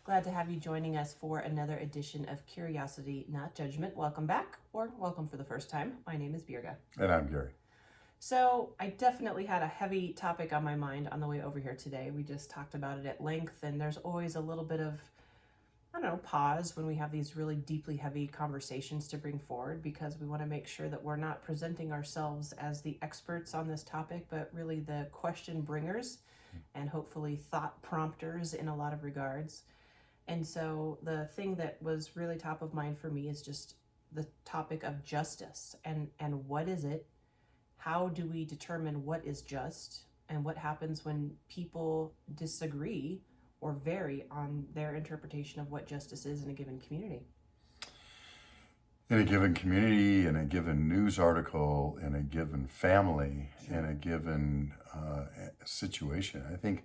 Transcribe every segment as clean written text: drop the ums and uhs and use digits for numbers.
Glad to have you joining us for another edition of Curiosity, Not Judgment. Welcome back, or welcome for the first time. My name is Birga. And I'm Gary. So I definitely had a heavy topic on my mind on the way over here today. We just talked about it at length, and there's always a little bit of, pause when we have these really deeply heavy conversations to bring forward, because we want to make sure that we're not presenting ourselves as the experts on this topic, but really the question bringers and hopefully thought prompters in a lot of regards. And so the thing that was really top of mind for me is just the topic of justice and what is it? How do we determine what is just, and what happens when people disagree or vary on their interpretation of what justice is in a given community? In a given community, in a given news article, in a given family, in a given situation, I think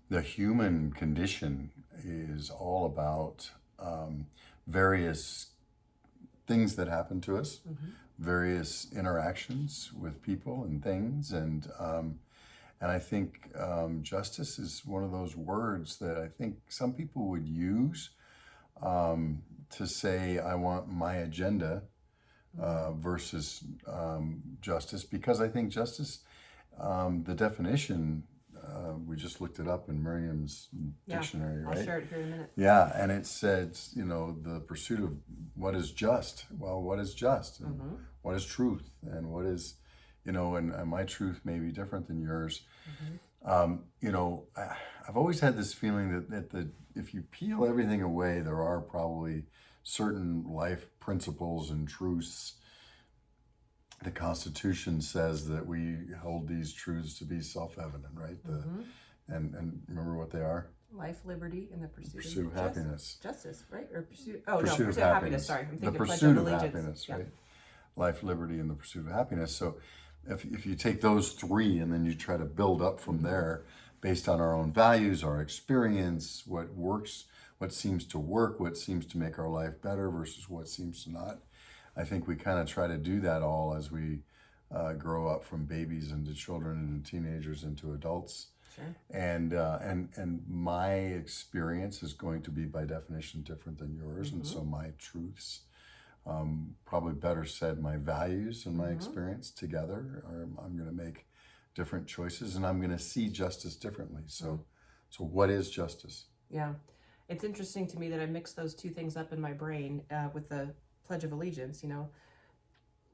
the human condition is all about various things that happen to us, various interactions with people and things, and I think justice is one of those words that I think some people would use to say, I want my agenda versus justice, because I think justice, the definition, we just looked it up in Merriam's dictionary, right? I'll share it here in a minute. Yeah, and it says, the pursuit of what is just. Well, what is just? And what is truth? And what is, and my truth may be different than yours. I've always had this feeling that if you peel everything away, there are probably certain life principles and truths. The Constitution says that we hold these truths to be self-evident, right? And remember what they are? Life, liberty, and the pursuit of happiness. Justice, right? Or pursuit of happiness. Sorry, I'm thinking the Pledge pursuit of of Allegiance. happiness, right? Life, liberty, and the pursuit of happiness. So if you take those three and then you try to build up from there based on our own values, our experience, what works, what seems to work, what seems to make our life better versus what seems to not. I think we kind of try to do that all as we grow up from babies into children into teenagers into adults. Sure. And my experience is going to be by definition different than yours, and so my truths, probably better said, my values and my experience together, I'm going to make different choices, and I'm going to see justice differently. So what is justice? Yeah, it's interesting to me that I mix those two things up in my brain with the Pledge of Allegiance.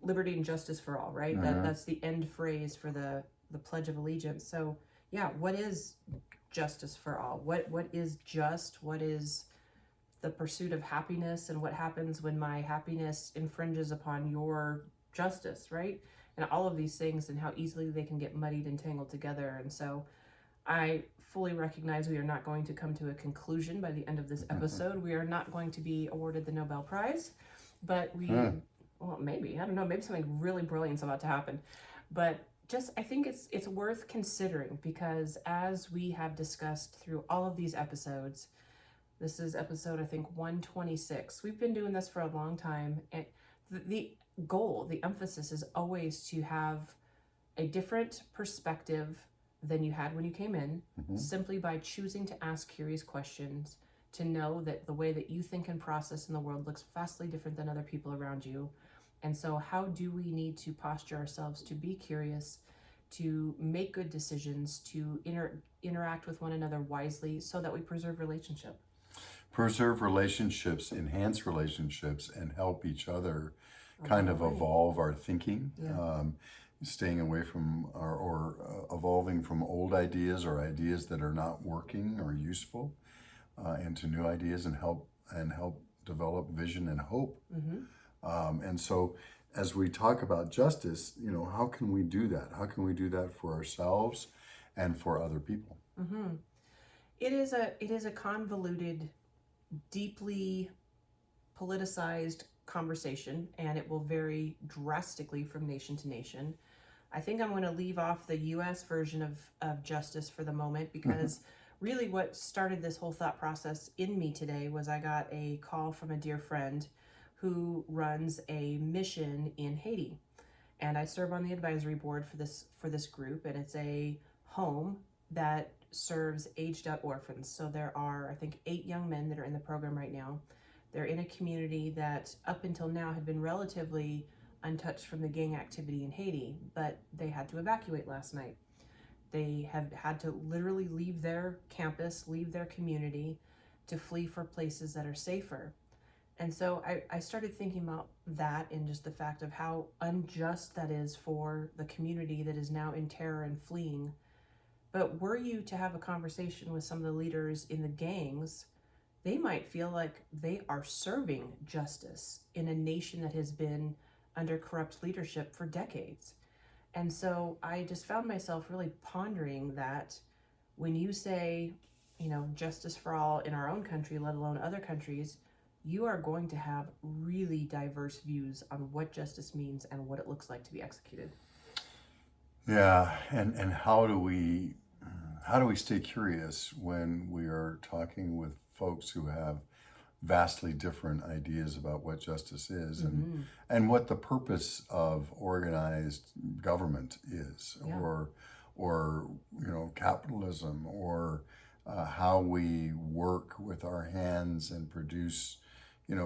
Liberty and justice for all, right? That's the end phrase for the Pledge of Allegiance. So yeah, what is justice for all? What is just? What is the pursuit of happiness? And what happens when my happiness infringes upon your justice, right? And all of these things, and how easily they can get muddied and tangled together. And so I fully recognize we are not going to come to a conclusion by the end of this episode. We are not going to be awarded the Nobel Prize, but well, maybe, I don't know, maybe something really brilliant's about to happen. But I think it's worth considering, because as we have discussed through all of these episodes, this is episode, I think, 126. We've been doing this for a long time, and the goal, the emphasis is always to have a different perspective than you had when you came in, simply by choosing to ask curious questions, to know that the way that you think and process in the world looks vastly different than other people around you. And so how do we need to posture ourselves to be curious, to make good decisions, to interact with one another wisely, so that we preserve relationship? Preserve relationships, enhance relationships, and help each other kind of evolve our thinking, staying away from or evolving from old ideas or ideas that are not working or useful, into new ideas, and help develop vision and hope. And so as we talk about justice, how can we do that? How can we do that for ourselves and for other people? It is a convoluted, deeply politicized conversation, and it will vary drastically from nation to nation. I think I'm going to leave off the U.S. version of justice for the moment, because really what started this whole thought process in me today was I got a call from a dear friend who runs a mission in Haiti. And I serve on the advisory board for this group, and it's a home that serves aged out orphans. So there are, I think, 8 young men that are in the program right now. They're in a community that up until now had been relatively untouched from the gang activity in Haiti, but they had to evacuate last night. They have had to literally leave their campus, leave their community to flee for places that are safer. And so I started thinking about that and just the fact of how unjust that is for the community that is now in terror and fleeing. But were you to have a conversation with some of the leaders in the gangs, they might feel like they are serving justice in a nation that has been under corrupt leadership for decades. And so I just found myself really pondering that when you say, justice for all in our own country, let alone other countries, you are going to have really diverse views on what justice means and what it looks like to be executed. Yeah, and how do we stay curious when we are talking with folks who have vastly different ideas about what justice is and what the purpose of organized government is, Yeah. or capitalism, or how we work with our hands and produce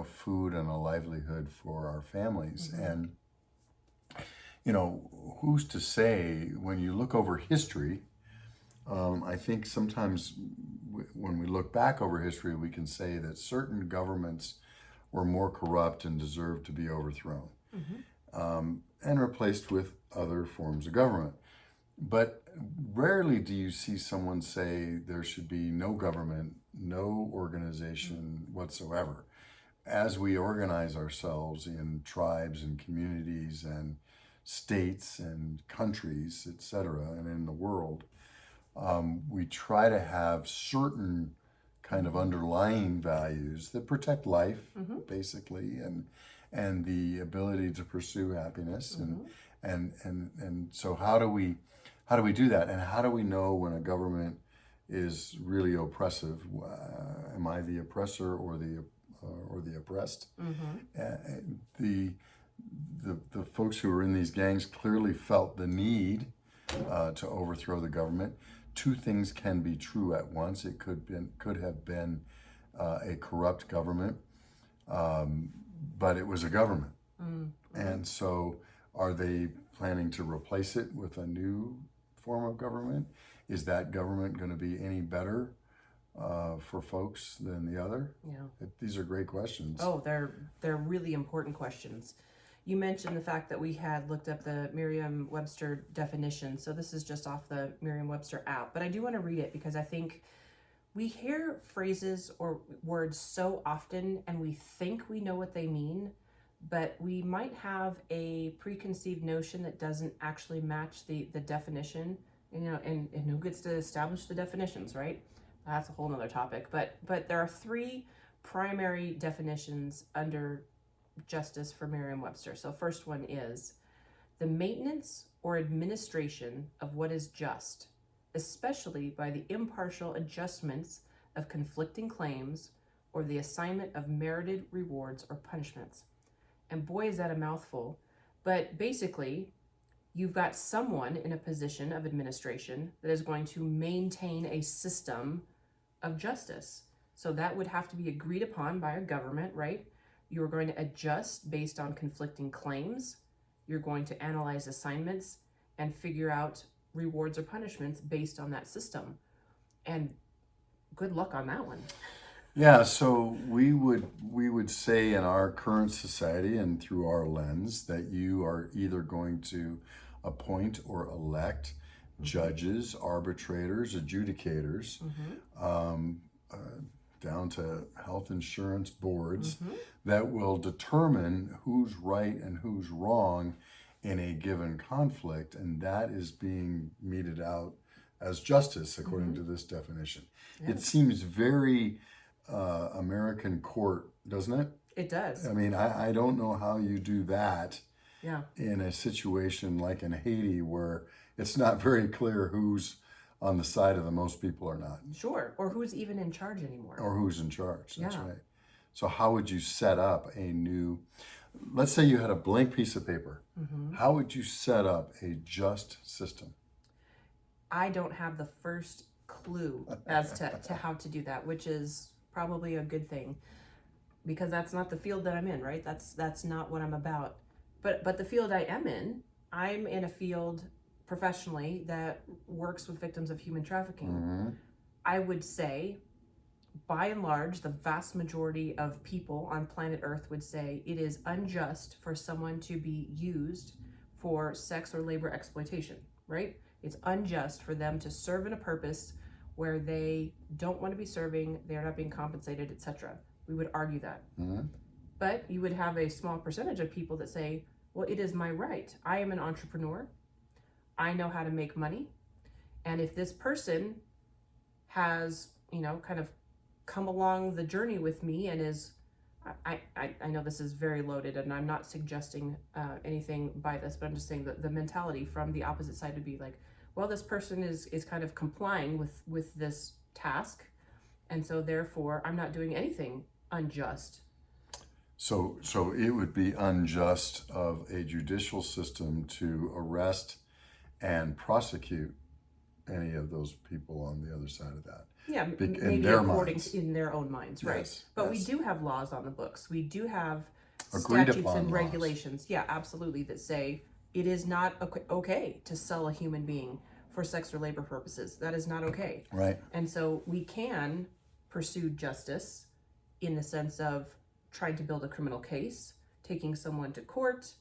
food and a livelihood for our families. And who's to say, when you look over history, I think sometimes when we look back over history, we can say that certain governments were more corrupt and deserved to be overthrown and replaced with other forms of government. But rarely do you see someone say there should be no government, no organization whatsoever. As we organize ourselves in tribes and communities and states and countries, etc., and in the world, we try to have certain kind of underlying values that protect life, basically, and the ability to pursue happiness. And so how do we do that? And how do we know when a government is really oppressive? Am I the oppressor or the oppressed? The folks who are in these gangs clearly felt the need to overthrow the government. Two things can be true at once. It could have been a corrupt government, but it was a government. And so are they planning to replace it with a new form of government? Is that government going to be any better for folks than the other? Yeah. These are great questions. Oh, they're really important questions. You mentioned the fact that we had looked up the Merriam-Webster definition. So this is just off the Merriam-Webster app, but I do want to read it because I think we hear phrases or words so often and we think we know what they mean, but we might have a preconceived notion that doesn't actually match the definition. And who gets to establish the definitions, right? That's a whole nother topic. But there are 3 primary definitions under justice for Merriam-Webster. So first one is the maintenance or administration of what is just, especially by the impartial adjustments of conflicting claims or the assignment of merited rewards or punishments. And boy, is that a mouthful. But basically, you've got someone in a position of administration that is going to maintain a system of justice. So that would have to be agreed upon by a government, right? You're going to adjust based on conflicting claims. You're going to analyze assignments and figure out rewards or punishments based on that system. And good luck on that one. Yeah, so we would say in our current society and through our lens that you are either going to appoint or elect judges, arbitrators, adjudicators, down to health insurance boards that will determine who's right and who's wrong in a given conflict, and that is being meted out as justice according to this definition. Yeah. It seems very American court, doesn't it? It does. I mean, I don't know how you do that in a situation like in Haiti where it's not very clear who's on the side of the most people or not. Sure, or who's even in charge anymore. Or who's in charge, that's right. So how would you set up a new, let's say you had a blank piece of paper. How would you set up a just system? I don't have the first clue as to how to do that, which is probably a good thing, because that's not the field that I'm in, right? That's not what I'm about. But the field I am in, I'm in a field professionally that works with victims of human trafficking. Mm-hmm. I would say, by and large, the vast majority of people on planet Earth would say it is unjust for someone to be used for sex or labor exploitation, right? It's unjust for them to serve in a purpose where they don't want to be serving, they're not being compensated, etc. We would argue that. Mm-hmm. But you would have a small percentage of people that say, well, it is my right. I am an entrepreneur. I know how to make money. And if this person has, kind of come along the journey with me and is, I know this is very loaded and I'm not suggesting anything by this, but I'm just saying that the mentality from the opposite side would be like, well, this person is kind of complying with this task. And so therefore I'm not doing anything unjust. So it would be unjust of a judicial system to arrest and prosecute any of those people on the other side of that. Yeah, in maybe their according minds. in their own minds, right? Yes, but yes. we do have laws on the books. We do have Agreed statutes upon and laws. regulations. Yeah, absolutely, that say it is not okay to sell a human being for sex or labor purposes. That is not okay. Right. And so we can pursue justice in the sense of trying to build a criminal case, taking someone to court,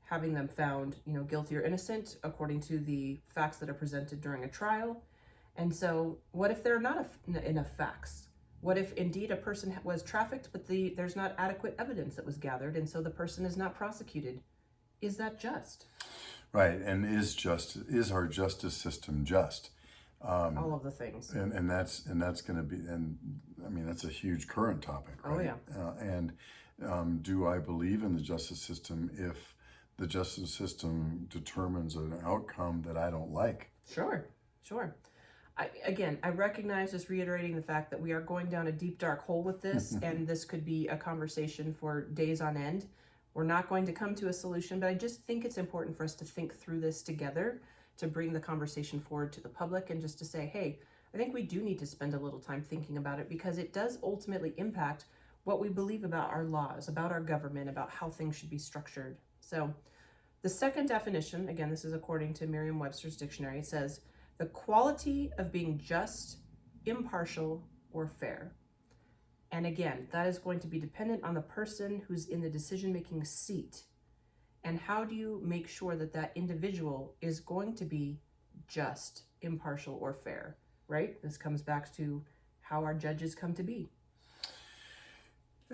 having them found, guilty or innocent according to the facts that are presented during a trial. And so what if there are not enough facts? What if indeed a person was trafficked, but there's not adequate evidence that was gathered, and so the person is not prosecuted? Is that just? Right, and is our justice system just? All of the things. And that's going to be, and I mean, that's a huge current topic, right? Oh, yeah. Do I believe in the justice system if the justice system determines an outcome that I don't like? Sure. I recognize, just reiterating the fact that we are going down a deep, dark hole with this, and this could be a conversation for days on end. We're not going to come to a solution, but I just think it's important for us to think through this together, to bring the conversation forward to the public, and just to say, hey, I think we do need to spend a little time thinking about it, because it does ultimately impact what we believe about our laws, about our government, about how things should be structured. So the second definition, again, this is according to Merriam-Webster's dictionary, it says, the quality of being just, impartial, or fair. And again, that is going to be dependent on the person who's in the decision-making seat. And how do you make sure that that individual is going to be just, impartial, or fair, right? This comes back to how our judges come to be.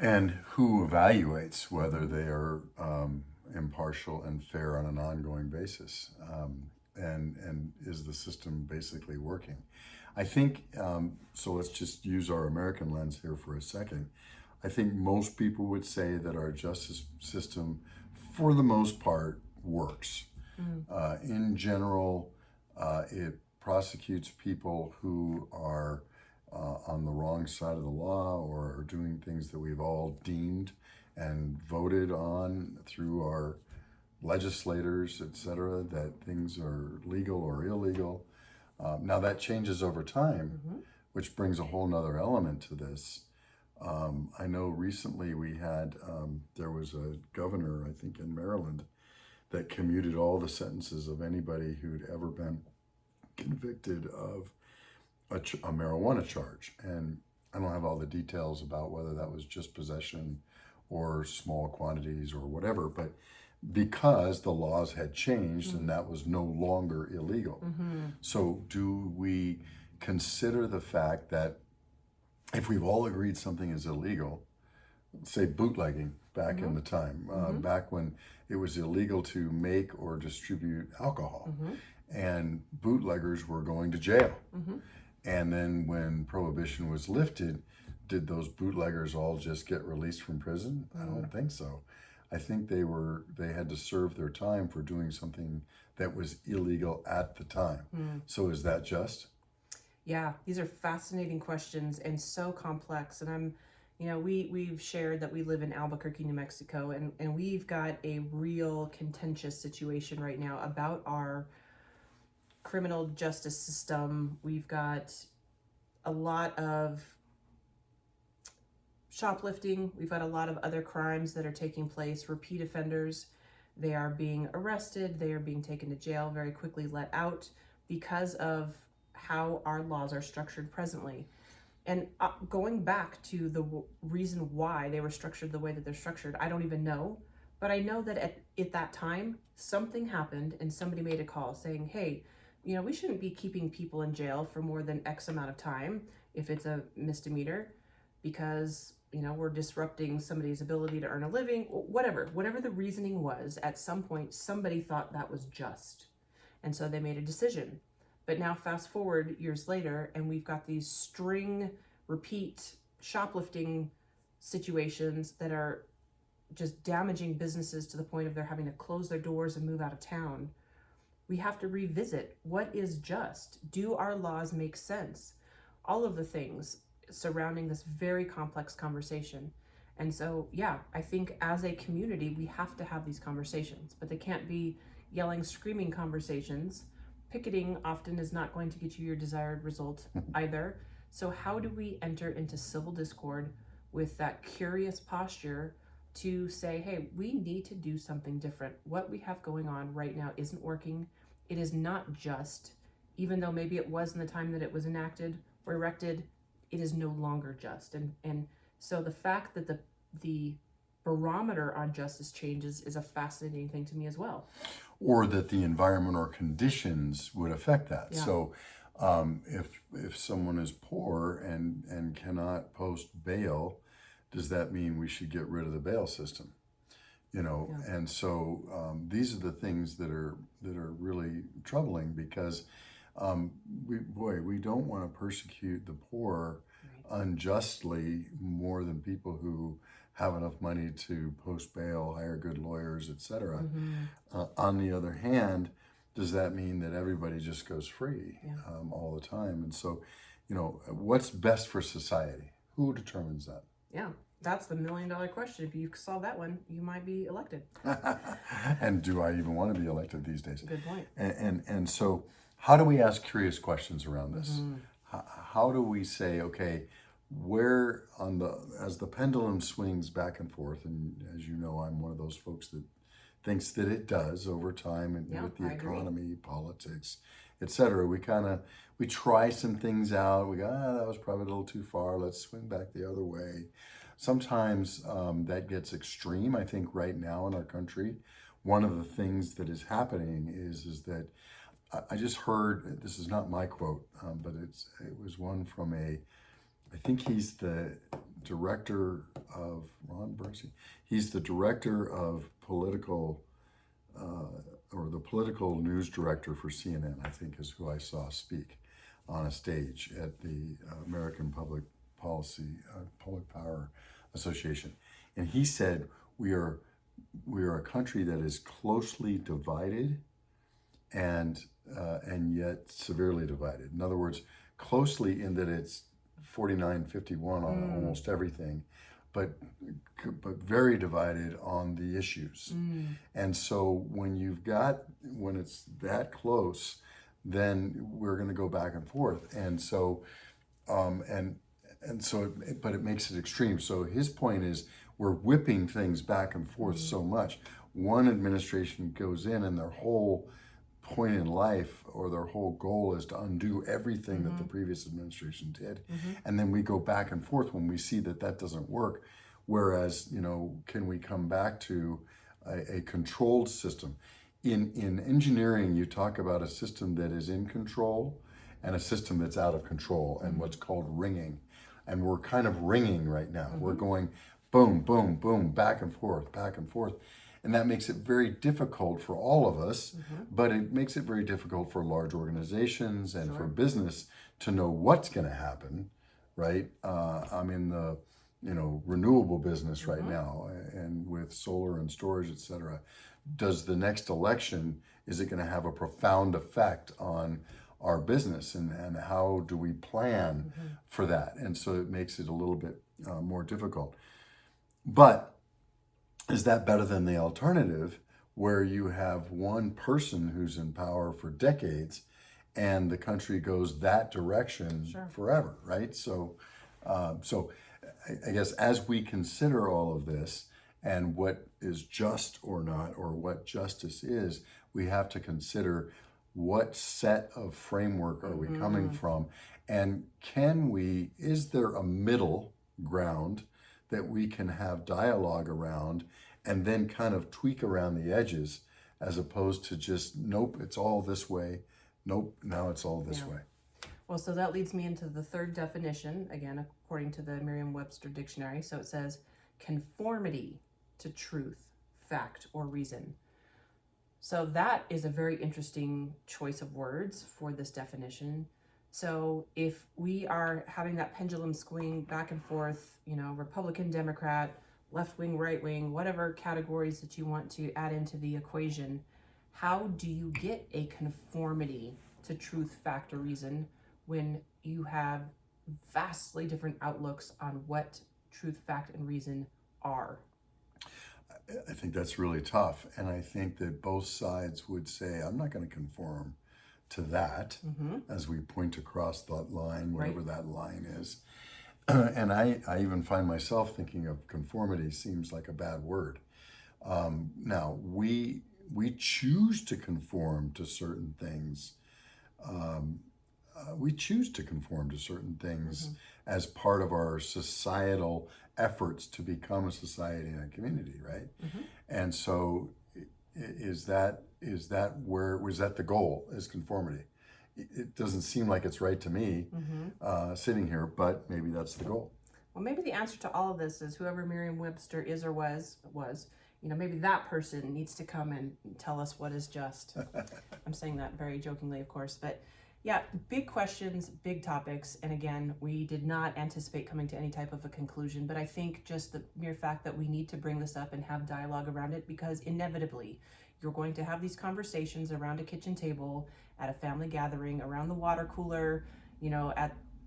And who evaluates whether they are impartial and fair on an ongoing basis? And is the system basically working? I think, so let's just use our American lens here for a second. I think most people would say that our justice system, for the most part, works. In general, it prosecutes people who are on the wrong side of the law or are doing things that we've all deemed and voted on through our legislators, etc., that things are legal or illegal. Now that changes over time, which brings a whole nother element to this. I know recently we had, there was a governor, I think in Maryland, that commuted all the sentences of anybody who'd ever been convicted of a marijuana charge. And I don't have all the details about whether that was just possession or small quantities or whatever, but because the laws had changed and that was no longer illegal. So do we consider the fact that if we've all agreed something is illegal, say bootlegging back in the time, back when it was illegal to make or distribute alcohol, and bootleggers were going to jail. And then when prohibition was lifted, did those bootleggers all just get released from prison? I don't think so. I think they had to serve their time for doing something that was illegal at the time. So is that just? Yeah, these are fascinating questions and so complex. And we've shared that we live in Albuquerque, New Mexico, and we've got a real contentious situation right now about our criminal justice system. We've got a lot of shoplifting. We've got a lot of other crimes that are taking place, repeat offenders. They are being arrested. They are being taken to jail, very quickly let out because of how our laws are structured presently. And going back to the reason why they were structured the way that they're structured, I don't even know. But I know that at that time, something happened and somebody made a call saying, hey, we shouldn't be keeping people in jail for more than X amount of time if it's a misdemeanor, because, we're disrupting somebody's ability to earn a living, whatever the reasoning was. At some point, somebody thought that was just. And so they made a decision. But now fast forward years later, and we've got these string repeat shoplifting situations that are just damaging businesses to the point of they're having to close their doors and move out of town. We have to revisit what is just. Do our laws make sense? All of the things surrounding this very complex conversation. And so, yeah, I think as a community, we have to have these conversations, but they can't be yelling, screaming conversations. Picketing often is not going to get you your desired result either. So how do we enter into civil discord with that curious posture to say, hey, we need to do something different. What we have going on right now isn't working. It is not just, even though maybe it was in the time that it was enacted or erected, it is no longer just. And so the fact that the barometer on justice changes is a fascinating thing to me as well. Or that the environment or conditions would affect that. Yeah. So if someone is poor and cannot post bail, does that mean we should get rid of the bail system? Yeah. And so these are the things that are really troubling, because we don't want to persecute the poor unjustly more than people who have enough money to post bail, hire good lawyers, etc. On the other hand, does that mean that everybody just goes free all the time? And so, what's best for society? Who determines that? Yeah, that's the $1 million question. If you solve that one, you might be elected. And do I even want to be elected these days? Good point. And so, how do we ask curious questions around this? How do we say, okay, where as the pendulum swings back and forth, and as you know, I'm one of those folks that thinks that it does over time, and with the economy, politics, etc. We try some things out. We go, that was probably a little too far. Let's swing back the other way. Sometimes that gets extreme. I think right now in our country, one of the things that is happening is that I just heard, this is not my quote, but it was one from I think he's the director of, Ron Bercy, he's the director of political, or the political news director for CNN, I think is who I saw speak on a stage at the American Public Power Association. And he said, we are a country that is closely divided and yet severely divided. In other words, closely in that it's 49-51 on almost everything, but very divided on the issues. And so when it's that close, then we're going to go back and forth. And so but it makes it extreme. So his point is, we're whipping things back and forth so much. One administration goes in and their whole point in life or their whole goal is to undo everything that the previous administration did. And then we go back and forth when we see that doesn't work. Whereas, can we come back to a controlled system? In engineering, you talk about a system that is in control and a system that's out of control, and what's called ringing. And we're kind of ringing right now. We're going boom, boom, boom, back and forth, back and forth. And that makes it very difficult for all of us, but it makes it very difficult for large organizations and for business to know what's going to happen, right? I'm in the renewable business right now, and with solar and storage, et cetera. Does the next election, is it going to have a profound effect on our business, and how do we plan for that? And so it makes it a little bit more difficult. But is that better than the alternative, where you have one person who's in power for decades and the country goes that direction Sure. forever, right? So, I guess as we consider all of this and what is just or not, or what justice is, we have to consider what set of framework are we coming from, and is there a middle ground that we can have dialogue around and then kind of tweak around the edges, as opposed to just, nope, it's all this way, nope, now it's all this way. Well, so that leads me into the third definition, again, according to the Merriam-Webster dictionary. So it says conformity to truth, fact, or reason. So that is a very interesting choice of words for this definition. So if we are having that pendulum swing back and forth, Republican, Democrat, left wing, right wing, whatever categories that you want to add into the equation, how do you get a conformity to truth, fact, or reason when you have vastly different outlooks on what truth, fact, and reason are? I think that's really tough. And I think that both sides would say, I'm not going to conform to that as we point across that line, whatever that line is. And I even find myself thinking of conformity seems like a bad word. Now, we choose to conform to certain things. We choose to conform to certain things as part of our societal efforts to become a society and a community, right? And so, was that the goal? Is conformity? It doesn't seem like it's right to me sitting here, but maybe that's the goal. Well, maybe the answer to all of this is whoever Merriam-Webster is or was, maybe that person needs to come and tell us what is just. I'm saying that very jokingly, of course, but yeah, big questions, big topics. And again, we did not anticipate coming to any type of a conclusion, but I think just the mere fact that we need to bring this up and have dialogue around it, because inevitably you're going to have these conversations around a kitchen table, at a family gathering, around the water cooler,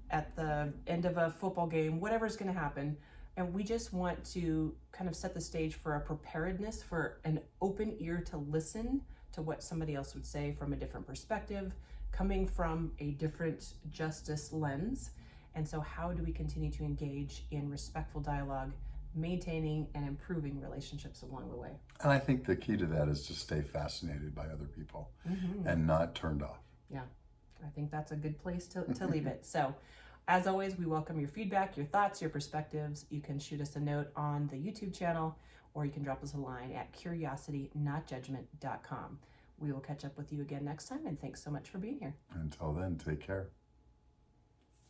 at the end of a football game, whatever's going to happen. And we just want to kind of set the stage for a preparedness, for an open ear to listen to what somebody else would say from a different perspective, coming from a different justice lens. And so how do we continue to engage in respectful dialogue, maintaining and improving relationships along the way? And I think the key to that is to stay fascinated by other people and not turned off. Yeah, I think that's a good place to leave it. So as always, we welcome your feedback, your thoughts, your perspectives. You can shoot us a note on the YouTube channel, or you can drop us a line at curiositynotjudgment.com. We will catch up with you again next time, and thanks so much for being here. Until then, take care.